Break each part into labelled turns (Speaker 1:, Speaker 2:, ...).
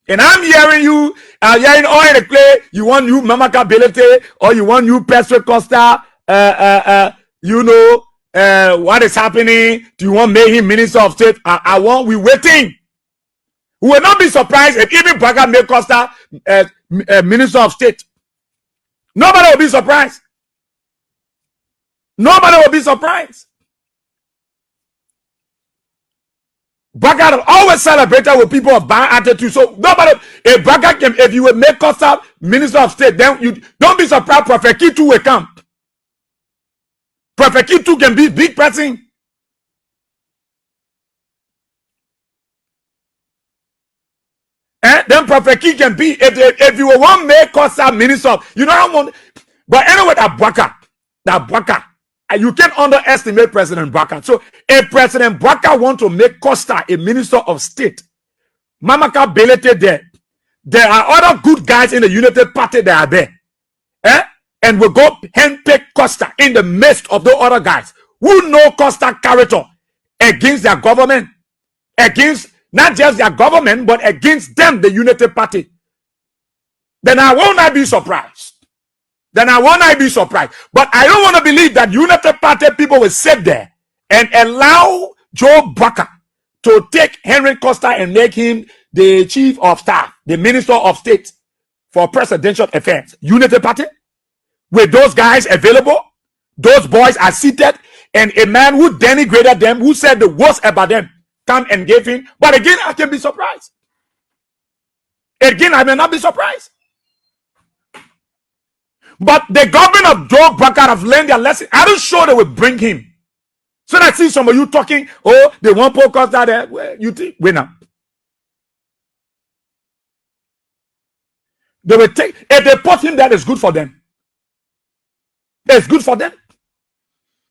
Speaker 1: And I'm hearing you, hearing all the play. You want you Mamaka Belete, or you want you Petro Costa, you know, what is happening? Do you want make him Minister of State? We waiting. We will not be surprised if even Braga make Costa Minister of State. Nobody will be surprised. Nobody will be surprised. Braga always celebrated with people of bad attitude. So nobody, if Braga can, if you will make Costa Minister of State, then you don't be surprised. Prophet Kitu will come. Prophet Kitu can be big person. Then Prophet Kitu can be if you want to make Costa Minister, you know how want. But anyway, that Braga. You can't underestimate President Braga. So if President Braga want to make Costa a Minister of State, Mamaka Belete there are other good guys in the United Party that are there. And we go handpick Costa in the midst of the other guys who know Costa character against their government, against not just their government, but against them, the United Party. Then I will not be surprised. But I don't want to believe that United Party people will sit there and allow Joe Braga to take Henry Costa and make him the chief of staff, the minister of state for presidential affairs. United Party, with those guys available, those boys are seated, and a man who denigrated them, who said the worst about them, come and give him. But again, I can be surprised. Again, I may not be surprised. But the government of Joe Braga have learned their lesson. I don't sure they will bring him. So I see some of you talking, oh, they want Paul Costa there. Well, you think, wait now. They will take, if they put him there, it's good for them. It's good for them.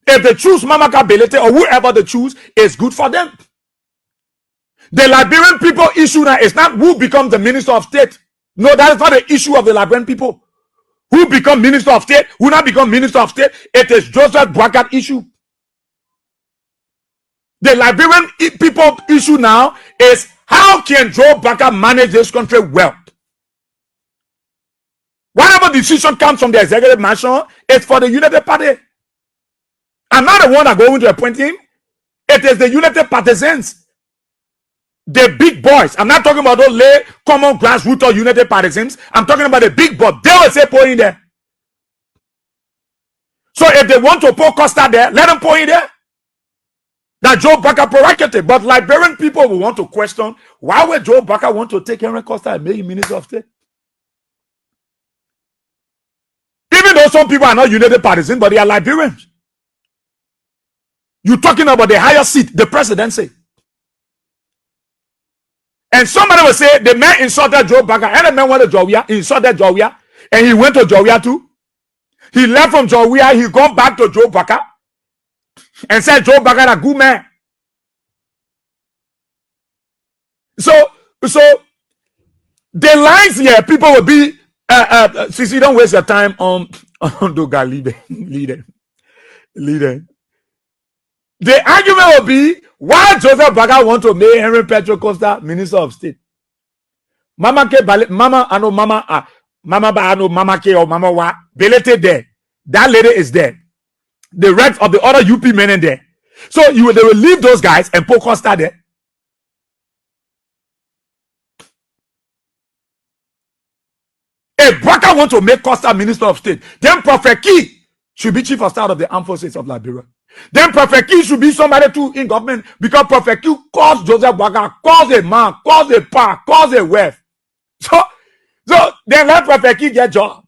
Speaker 1: If they choose Mamaka Belete or whoever they choose, it's good for them. The Liberian people issue now is not who becomes the minister of state. No, that is not the issue of the Liberian people. Who become minister of state, who not become minister of state, it is Joseph Braga issue. The Liberian people issue now is how can Joe Braga manage this country well? Whatever decision comes from the executive mansion, it's for the United Party. I'm not the one that going to appoint him. It is the United Partisans. The big boys. I'm not talking about those lay common grassroots or United Partisans. I'm talking about the big boys. They will say put in there. So if they want to put Costa there, let them put in there. That Joe Braga prerogative. But Liberian people will want to question, why would Joe Braga want to take Henry Costa and make him minister of state? Even though some people are not United Partisans, but they are Liberians. You're talking about the higher seat, the presidency. And somebody will say the man insulted Joe Braga, and the man went to Jowia, he insulted Jowia, and he went to Jowia too. He left from Jowia, he gone back to Joe Braga and said Joe Braga a good man. So the lines here, people will be Sisi, don't waste your time on Doga leader. The argument will be why Joseph Braga want to make Henry Petro Costa Minister of State. Mama K, Mama K or Mama Wa Belete there. That lady is there. The rest of the other UP men in there. So they will leave those guys and put Costa there. If Braga want to make Costa Minister of State, then Prophet Key should be Chief of Staff of the Armed Forces of Liberia. Then Prophet Key should be somebody too in government, because Prophet Key calls Joseph Braga, calls a man, calls a power, calls a wealth. So then let Prophet Key get job.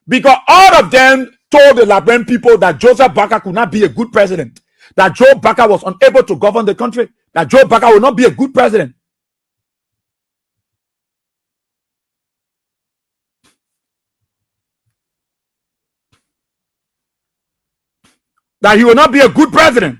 Speaker 1: Because all of them told the Liberian people that Joseph Braga could not be a good president. That Joe Braga was unable to govern the country. That Joe Braga will not be a good president. That he will not be a good president.